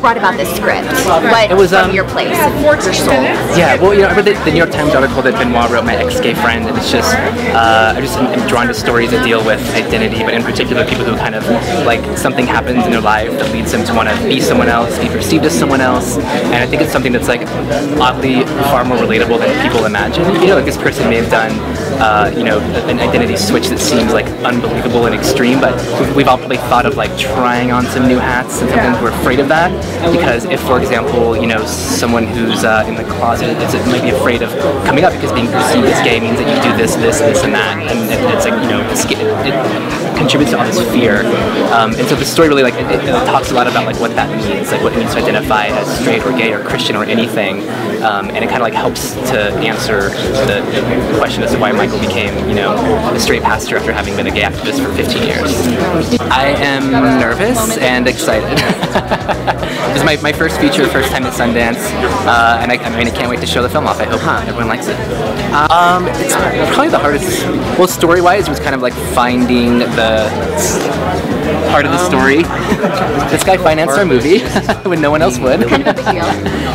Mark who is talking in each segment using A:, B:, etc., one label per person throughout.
A: what brought about this script? What
B: it was
A: from your place, your soul?
B: Yeah, well, I read the New York Times article that Benoit wrote, my ex-gay friend, and it's just, I'm just drawn to stories that deal with identity, but in particular people who kind of, like, something happens in their life that leads them to want to be someone else, be perceived as someone else, and I think it's something that's, like, oddly far more relatable than people imagine. Like, this person may have done, an identity switch that seems, like, unbelievable and extreme, but we've all probably thought of, like, trying on some new hats, and sometimes we're afraid of that, because if, for example, someone who's in the closet might be afraid of coming up because being perceived as gay means that you do this, and that, and it's like, it contributes to all this fear. And so the story really, like, it talks a lot about, like, what that means, like, what it means to identify as straight or gay or Christian or anything, and it kind of, like, helps to answer the question as to why Michael became, a straight pastor after having been a gay activist for 15 years. I am nervous and excited. This is my first feature, first time at Sundance, and I can't wait to show the film off. I hope everyone likes it. It's probably the hardest. Well, story-wise, it was kind of like finding the part of the story. This guy financed our movie when no one else would.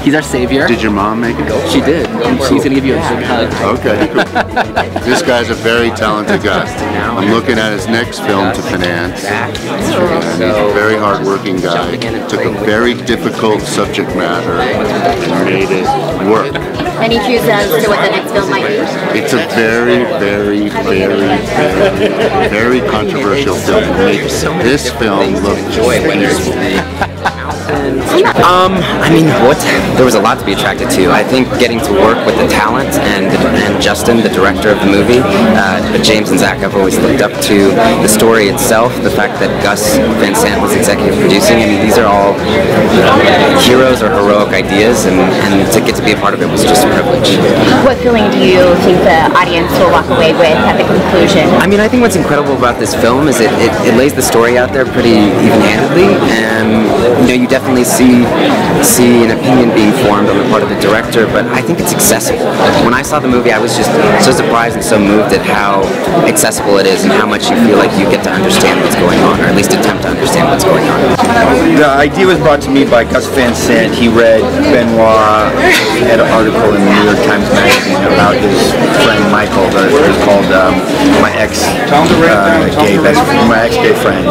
B: He's our savior.
C: Did your mom make it?
B: She did. She's gonna give you a big hug.
C: Okay. This guy's a very talented guy. I'm looking at his next film to finance. And he's a very hard-working guy. Took a very difficult subject matter and made it work.
A: Any cues as to what the next film might be?
C: It's a very, very, very, very, very controversial film. It makes this film look peaceful.
D: I mean, there was a lot to be attracted to. I think getting to work with the talent and Justin, the director of the movie, but James and Zach, I've always looked up to the story itself, the fact that Gus Van Sant was executive producing. I mean, these are all heroes or heroic ideas, and to get to be a part of it was just a privilege.
A: What feeling do you think the audience will walk away with at the conclusion?
D: I mean, I think what's incredible about this film is it lays the story out there pretty even-handedly, and you definitely see an opinion being formed on the part of the director, but I think it's accessible. When I saw the movie, I was just so surprised and so moved at how accessible it is and how much you feel like you get to understand what's going on, or at least attempt to understand what's going on.
E: The idea was brought to me by Gus Van Sant. He read Benoit had an article in the New York Times Magazine about his friend Michael, that was called my ex-gay friend,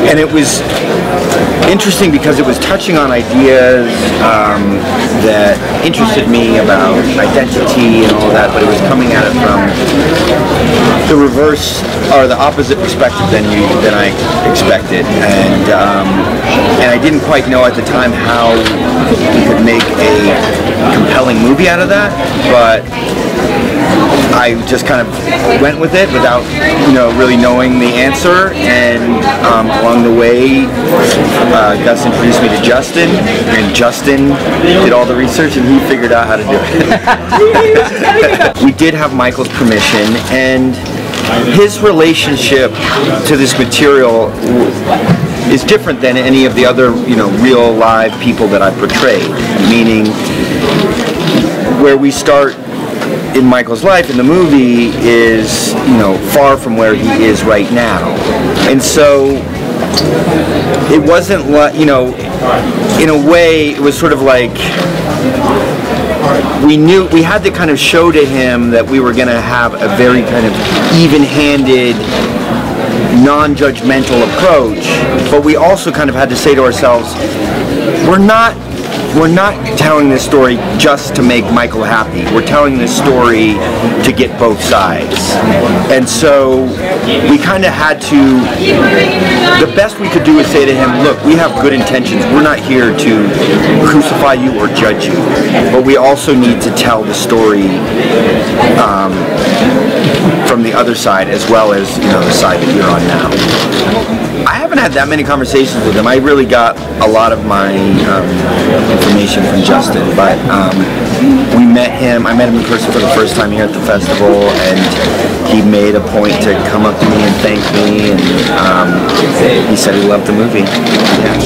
E: and it was interesting because it was touching on ideas that interested me about identity and all that, but it was coming at it from the reverse or the opposite perspective than I expected, and I didn't quite know at the time how we could make a compelling movie out of that, but I just kind of went with it without, really knowing the answer, and along the way, Gus introduced me to Justin, and Justin did all the research, and he figured out how to do it. We did have Michael's permission, and his relationship to this material is different than any of the other, real live people that I portrayed, meaning where we start in Michael's life in the movie is, far from where he is right now. And so it wasn't like, in a way, it was sort of like we had to kind of show to him that we were going to have a very kind of even-handed, non-judgmental approach, but we also kind of had to say to ourselves, we're not telling this story just to make Michael happy. We're telling this story to get both sides. And so we kind of had to, the best we could do is say to him, look, we have good intentions. We're not here to crucify you or judge you, but we also need to tell the story from the other side as well as, the side that you're on now. I haven't had that many conversations with him. I really got a lot of my information from Justin, but I met him in person for the first time here at the festival, and he made a point to come up to me and thank me, and he said he loved the movie. Yeah.